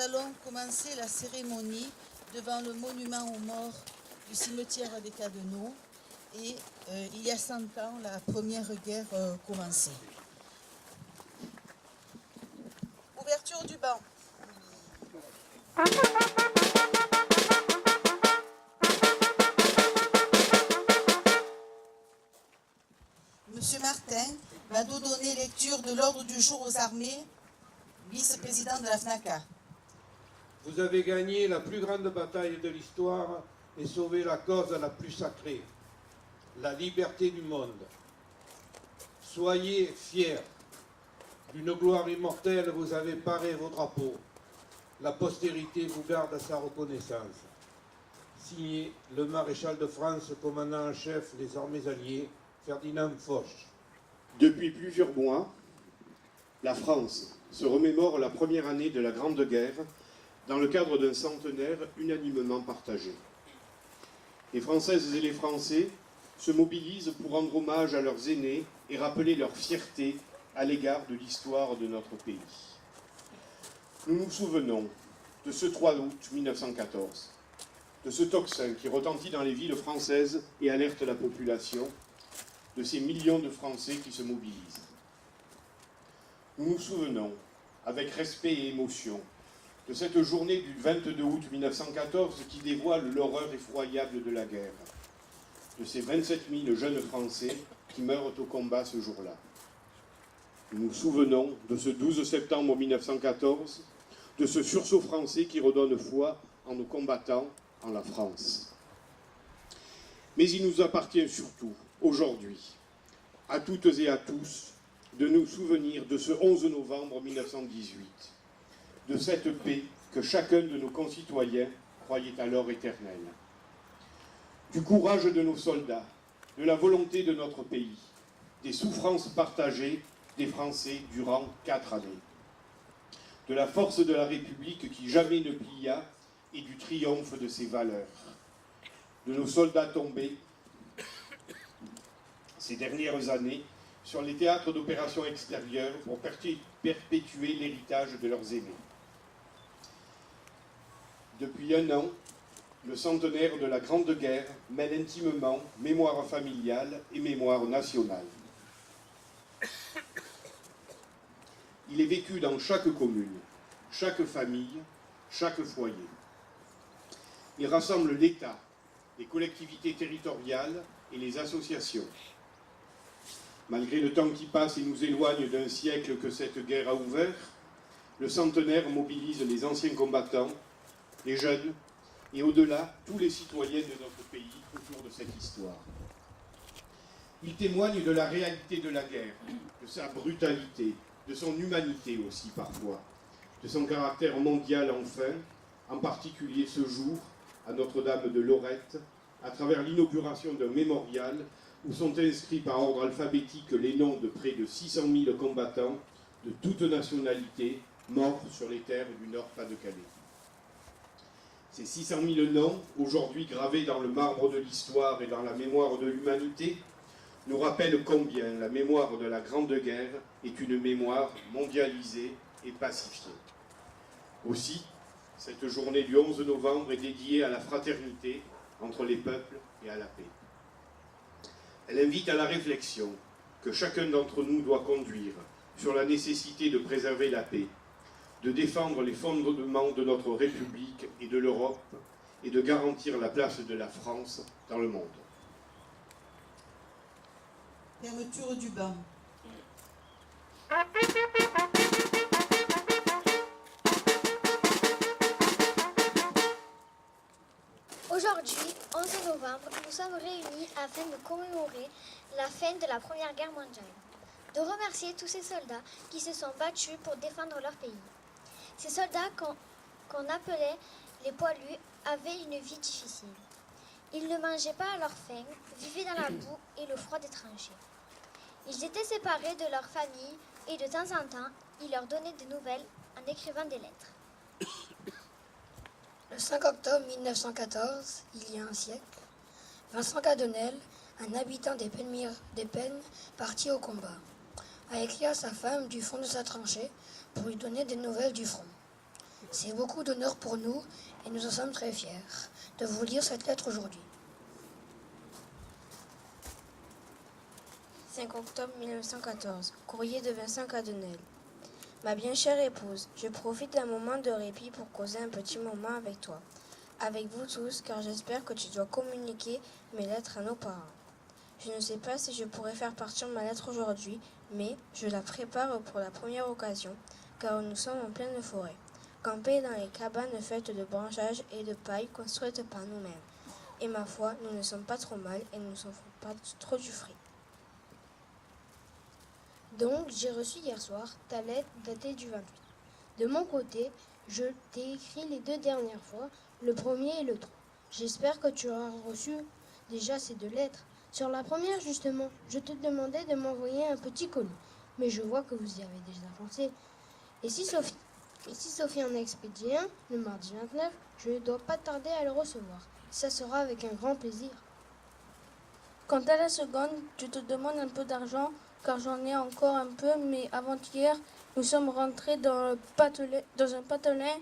allons commencer la cérémonie devant le monument aux morts du cimetière des Cadeneaux. Et il y a 100 ans, la Première Guerre commençait. Ouverture du banc. Monsieur Martin va nous donner lecture de l'ordre du jour aux armées, vice-président de la FNACA. Vous avez gagné la plus grande bataille de l'histoire et sauvé la cause la plus sacrée, la liberté du monde. Soyez fiers. D'une gloire immortelle, vous avez paré vos drapeaux. La postérité vous garde sa reconnaissance. Signé le maréchal de France, commandant en chef des armées alliées, Ferdinand Foch. Depuis plusieurs mois, la France se remémore la première année de la Grande Guerre dans le cadre d'un centenaire unanimement partagé. Les Françaises et les Français se mobilisent pour rendre hommage à leurs aînés et rappeler leur fierté à l'égard de l'histoire de notre pays. Nous nous souvenons de ce 3 août 1914, de ce tocsin qui retentit dans les villes françaises et alerte la population, de ces millions de Français qui se mobilisent. Nous nous souvenons, avec respect et émotion, de cette journée du 22 août 1914 qui dévoile l'horreur effroyable de la guerre, de ces 27 000 jeunes Français qui meurent au combat ce jour-là. Nous nous souvenons de ce 12 septembre 1914, de ce sursaut français qui redonne foi en nos combattants, en la France. Mais il nous appartient surtout, aujourd'hui, à toutes et à tous, de nous souvenir de ce 11 novembre 1918, de cette paix que chacun de nos concitoyens croyait alors éternelle, du courage de nos soldats, de la volonté de notre pays, des souffrances partagées des Français durant 4 années, de la force de la République qui jamais ne plia et du triomphe de ses valeurs, de nos soldats tombés ces dernières années sur les théâtres d'opérations extérieures pour perpétuer l'héritage de leurs aînés. Depuis 1 an, le centenaire de la Grande Guerre mêle intimement mémoire familiale et mémoire nationale. Il est vécu dans chaque commune, chaque famille, chaque foyer. Il rassemble l'État, les collectivités territoriales et les associations. Malgré le temps qui passe et nous éloigne d'un siècle que cette guerre a ouvert, le centenaire mobilise les anciens combattants, les jeunes et au-delà tous les citoyens de notre pays autour de cette histoire. Il témoigne de la réalité de la guerre, de sa brutalité, de son humanité aussi parfois, de son caractère mondial enfin, en particulier ce jour, à Notre-Dame de Lorette, à travers l'inauguration d'un mémorial où sont inscrits par ordre alphabétique les noms de près de 600 000 combattants de toutes nationalités morts sur les terres du Nord-Pas-de-Calais. Ces 600 000 noms, aujourd'hui gravés dans le marbre de l'histoire et dans la mémoire de l'humanité, nous rappellent combien la mémoire de la Grande Guerre est une mémoire mondialisée et pacifiée. Aussi, cette journée du 11 novembre est dédiée à la fraternité entre les peuples et à la paix. Elle invite à la réflexion que chacun d'entre nous doit conduire sur la nécessité de préserver la paix, de défendre les fondements de notre République et de l'Europe et de garantir la place de la France dans le monde. Fermeture du banc. Aujourd'hui, 11 novembre, nous sommes réunis afin de commémorer la fin de la Première Guerre mondiale, de remercier tous ces soldats qui se sont battus pour défendre leur pays. Ces soldats qu'on appelait les poilus avaient une vie difficile. Ils ne mangeaient pas à leur faim, vivaient dans la boue et le froid des tranchées. Ils étaient séparés de leur famille et de temps en temps, ils leur donnaient des nouvelles en écrivant des lettres. Le 5 octobre 1914, il y a un siècle, Vincent Cadenel, un habitant des Pennes, parti au combat, a écrit à sa femme du fond de sa tranchée pour lui donner des nouvelles du front. C'est beaucoup d'honneur pour nous et nous en sommes très fiers de vous lire cette lettre aujourd'hui. 5 octobre 1914. Courrier de Vincent Cadenel. Ma bien chère épouse, je profite d'un moment de répit pour causer un petit moment avec toi, avec vous tous, car j'espère que tu dois communiquer mes lettres à nos parents. Je ne sais pas si je pourrai faire partir ma lettre aujourd'hui, mais je la prépare pour la première occasion, car nous sommes en pleine forêt, campés dans les cabanes faites de branchages et de paille construites par nous-mêmes. Et ma foi, nous ne sommes pas trop mal et nous ne sommes pas trop du frais. Donc, j'ai reçu hier soir ta lettre datée du 28. De mon côté, je t'ai écrit les 2 dernières fois, le 1er et le 3. J'espère que tu auras reçu déjà ces 2 lettres. Sur la première, justement, je te demandais de m'envoyer un petit colis, mais je vois que vous y avez déjà pensé. Et si Sophie en a expédié un, le mardi 29, je ne dois pas tarder à le recevoir. Ça sera avec un grand plaisir. Quant à la seconde, je te demande un peu d'argent, car j'en ai encore un peu, mais avant-hier, nous sommes rentrés dans un patelin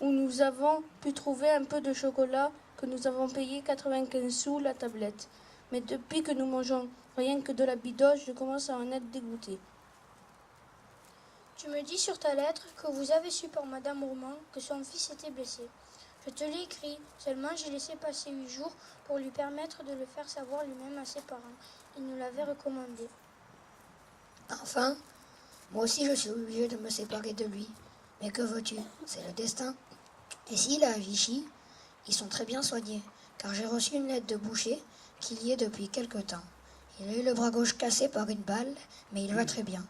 où nous avons pu trouver un peu de chocolat que nous avons payé 95 sous la tablette. Mais depuis que nous mangeons rien que de la bidoche, je commence à en être dégoûté. Tu me dis sur ta lettre que vous avez su par Madame Roman que son fils était blessé. Je te l'ai écrit, seulement j'ai laissé passer 8 jours pour lui permettre de le faire savoir lui-même à ses parents. Il nous l'avait recommandé. Enfin, moi aussi je suis obligé de me séparer de lui. Mais que veux-tu? C'est le destin. Et s'il est à Vichy, ils sont très bien soignés, car j'ai reçu une lettre de Boucher qu'il y est depuis quelque temps. Il a eu le bras gauche cassé par une balle, mais il va très bien.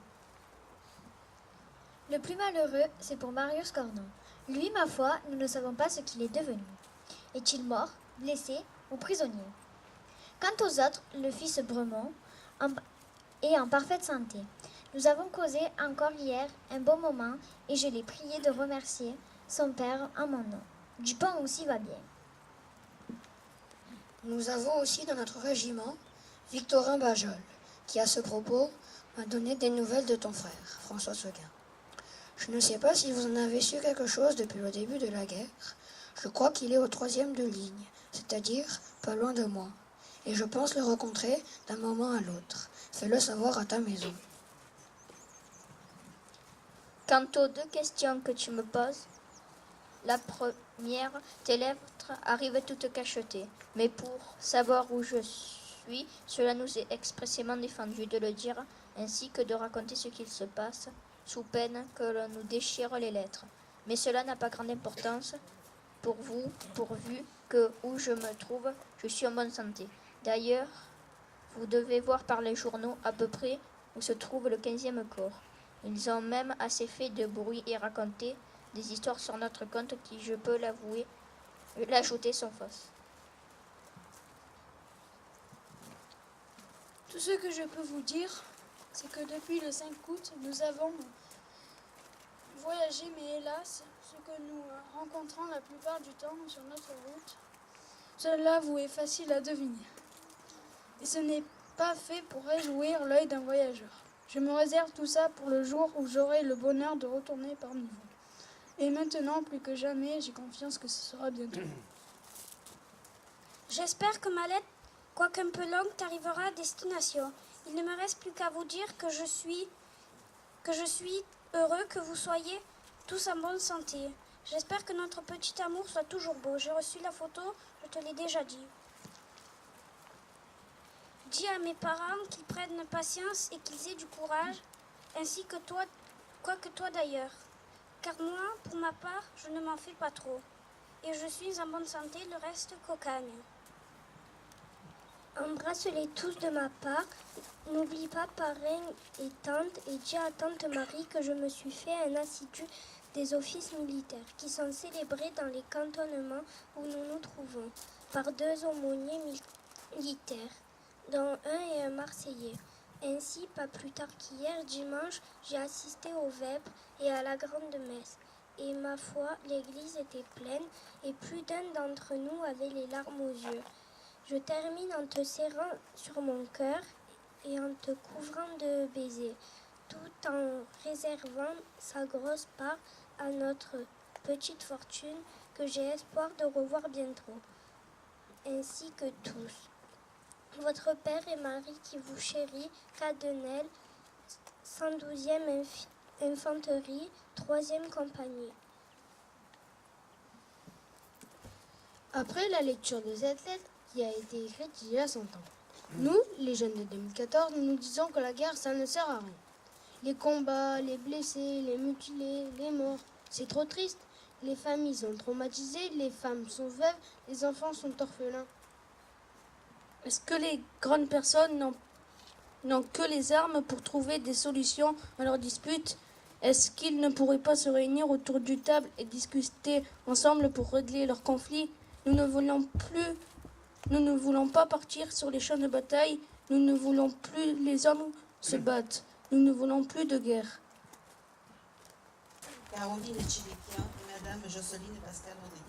Le plus malheureux, c'est pour Marius Cornon. Lui, ma foi, nous ne savons pas ce qu'il est devenu. Est-il mort, blessé ou prisonnier? Quant aux autres, le fils Bremont est en parfaite santé. Nous avons causé encore hier un bon moment et je l'ai prié de remercier son père en mon nom. Dupont aussi va bien. Nous avons aussi dans notre régiment Victorin Bajol, qui à ce propos m'a donné des nouvelles de ton frère, François Seguin. Je ne sais pas si vous en avez su quelque chose depuis le début de la guerre. Je crois qu'il est au 3e de ligne, c'est-à-dire pas loin de moi. Et je pense le rencontrer d'un moment à l'autre. Fais-le savoir à ta maison. Quant aux 2 questions que tu me poses, la première, tes lettres arrivent toutes cachetées. Mais pour savoir où je suis, cela nous est expressément défendu de le dire, ainsi que de raconter ce qu'il se passe, sous peine que l'on nous déchire les lettres. Mais cela n'a pas grande importance pour vous, pourvu que, où je me trouve, je suis en bonne santé. D'ailleurs, vous devez voir par les journaux à peu près où se trouve le 15e corps. Ils ont même assez fait de bruit et raconté des histoires sur notre compte qui, je peux l'avouer, l'ajouter sont fausses. Tout ce que je peux vous dire, c'est que depuis le 5 août, nous avons voyagé, mais hélas, ce que nous rencontrons la plupart du temps sur notre route, cela vous est facile à deviner. Et ce n'est pas fait pour réjouir l'œil d'un voyageur. Je me réserve tout ça pour le jour où j'aurai le bonheur de retourner parmi vous. Et maintenant, plus que jamais, j'ai confiance que ce sera bientôt. J'espère que ma lettre, quoique un peu longue, t'arrivera à destination. Il ne me reste plus qu'à vous dire que je suis heureux que vous soyez tous en bonne santé. J'espère que notre petit amour soit toujours beau. J'ai reçu la photo, je te l'ai déjà dit. Dis à mes parents qu'ils prennent patience et qu'ils aient du courage, ainsi que toi, quoique toi d'ailleurs. Car moi, pour ma part, je ne m'en fais pas trop. Et je suis en bonne santé, le reste cocagne. Embrasse-les tous de ma part. N'oublie pas parrain et tante, et dis à tante Marie que je me suis fait un assidu des offices militaires qui sont célébrés dans les cantonnements où nous nous trouvons par 2 aumôniers militaires, dont un est un Marseillais. Ainsi, pas plus tard qu'hier, dimanche, j'ai assisté au vêpres et à la grande messe. Et ma foi, l'église était pleine et plus d'un d'entre nous avait les larmes aux yeux. Je termine en te serrant sur mon cœur et en te couvrant de baisers, tout en réservant sa grosse part à notre petite fortune que j'ai espoir de revoir bientôt, ainsi que tous. Votre père et Marie qui vous chérit, Cadenel, 112e infanterie, 3e compagnie. Après la lecture de cette lettre qui a été écrite il y a 100 ans, nous, les jeunes de 2014, nous nous disons que la guerre, ça ne sert à rien. Les combats, les blessés, les mutilés, les morts, c'est trop triste. Les familles sont traumatisées, les femmes sont veuves, les enfants sont orphelins. Est-ce que les grandes personnes n'ont que les armes pour trouver des solutions à leurs disputes? Est-ce qu'ils ne pourraient pas se réunir autour d'une table et discuter ensemble pour régler leurs conflits? Nous ne voulons pas partir sur les champs de bataille. Nous ne voulons plus les hommes se battent. Nous ne voulons plus de guerre. Caroline Chilekian et Madame Jocelyne Pascal Rodriguez.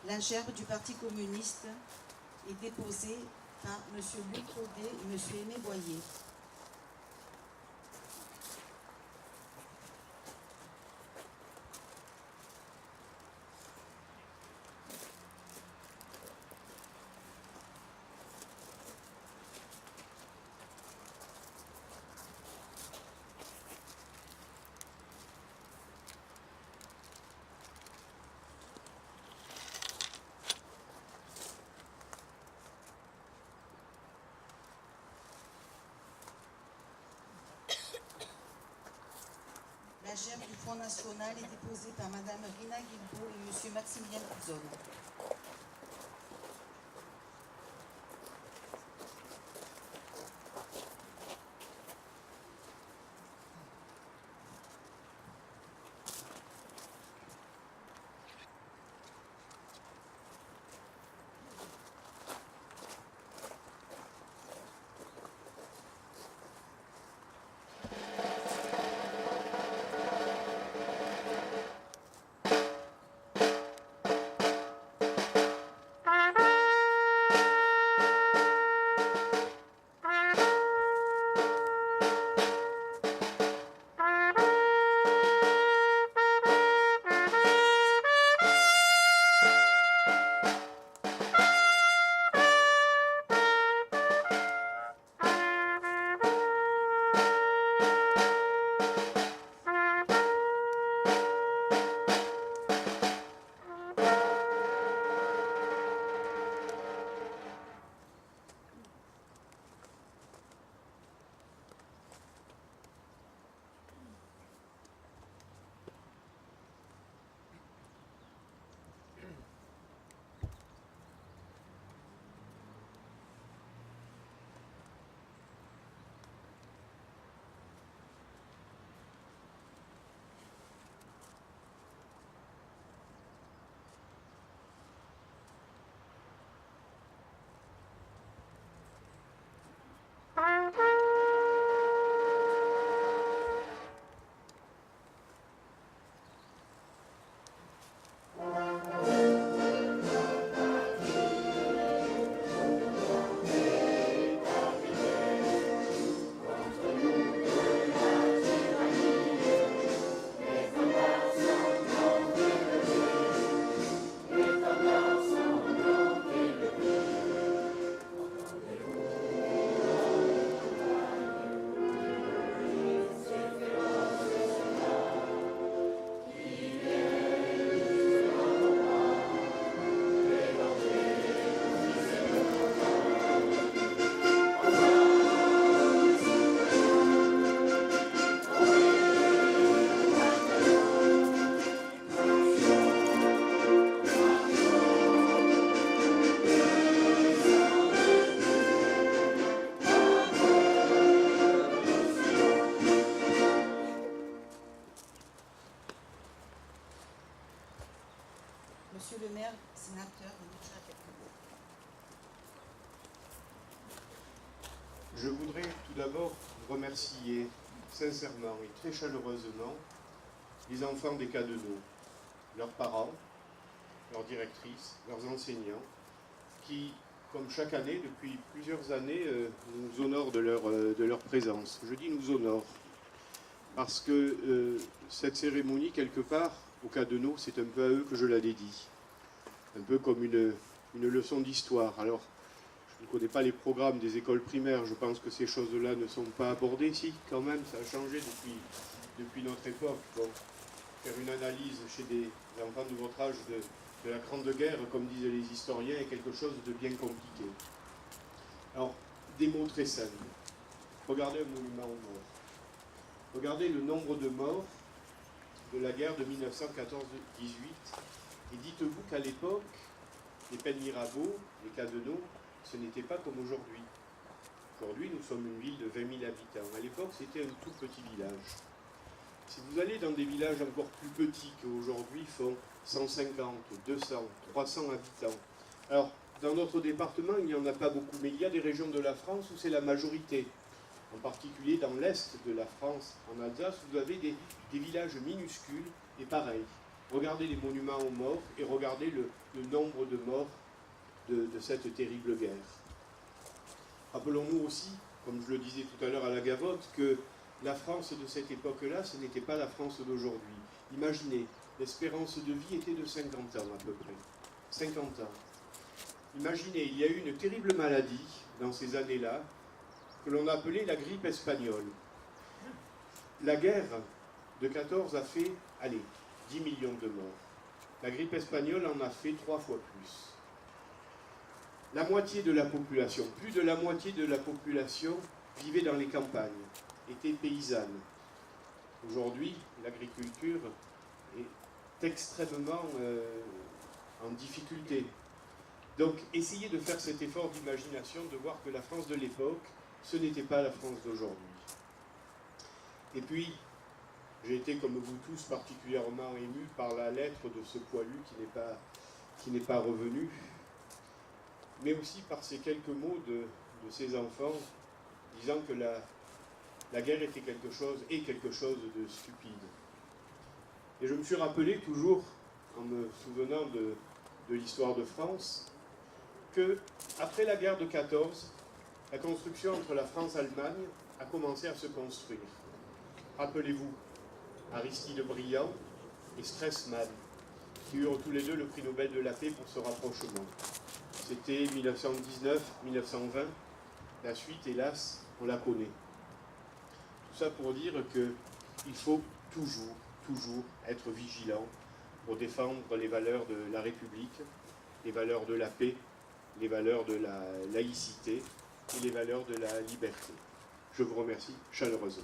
La gerbe du Parti communiste est déposée par M. Luc Audet et M. Aimé Boyer. La gerbe du Front National est déposée par Mme Rina Guilbault et M. Maximilien Coudzol. Je voudrais tout d'abord remercier sincèrement et très chaleureusement les enfants des Cadeneaux, leurs parents, leurs directrices, leurs enseignants, qui, comme chaque année, depuis plusieurs années, nous honorent de leur présence. Je dis nous honorent, parce que cette cérémonie, quelque part, au Cadeneaux, c'est un peu à eux que je la dédie. Un peu comme une leçon d'histoire. Alors, je ne connais pas les programmes des écoles primaires, je pense que ces choses-là ne sont pas abordées. Si, quand même, ça a changé depuis notre époque. Bon, faire une analyse chez des enfants de votre âge de la Grande Guerre, comme disent les historiens, est quelque chose de bien compliqué. Alors, des mots très simples. Regardez un monument aux morts. Regardez le nombre de morts de la guerre de 1914-18 et dites-vous qu'à l'époque, les Pennes Mirabeau, les Cadeneaux, ce n'était pas comme aujourd'hui. Aujourd'hui, nous sommes une ville de 20 000 habitants. À l'époque, c'était un tout petit village. Si vous allez dans des villages encore plus petits qu'aujourd'hui, font 150, 200, 300 habitants. Alors, dans notre département, il n'y en a pas beaucoup, mais il y a des régions de la France où c'est la majorité. En particulier dans l'est de la France, en Alsace, vous avez des villages minuscules et pareil. Regardez les monuments aux morts et regardez le nombre de morts de cette terrible guerre. Rappelons-nous aussi, comme je le disais tout à l'heure à la Gavotte, que la France de cette époque-là, ce n'était pas la France d'aujourd'hui. Imaginez, l'espérance de vie était de 50 ans à peu près. 50 ans. Imaginez, il y a eu une terrible maladie dans ces années-là, que l'on appelait la grippe espagnole. La guerre de 14 a fait, 10 millions de morts. La grippe espagnole en a fait 3 fois plus. La moitié de la population, plus de la moitié de la population vivait dans les campagnes, était paysanne. Aujourd'hui, l'agriculture est extrêmement en difficulté. Donc, essayez de faire cet effort d'imagination, de voir que la France de l'époque, ce n'était pas la France d'aujourd'hui. Et puis, j'ai été, comme vous tous, particulièrement ému par la lettre de ce poilu qui n'est pas revenu, mais aussi par ces quelques mots de ces enfants, disant que la guerre était quelque chose de stupide. Et je me suis rappelé toujours, en me souvenant de l'histoire de France, que après la guerre de 14, la construction entre la France et l'Allemagne a commencé à se construire. Rappelez-vous, Aristide Briand et Stresemann, qui eurent tous les deux le prix Nobel de la paix pour ce rapprochement. C'était 1919-1920. La suite, hélas, on la connaît. Tout ça pour dire qu'il faut toujours être vigilant pour défendre les valeurs de la République, les valeurs de la paix, les valeurs de la laïcité et les valeurs de la liberté. Je vous remercie chaleureusement.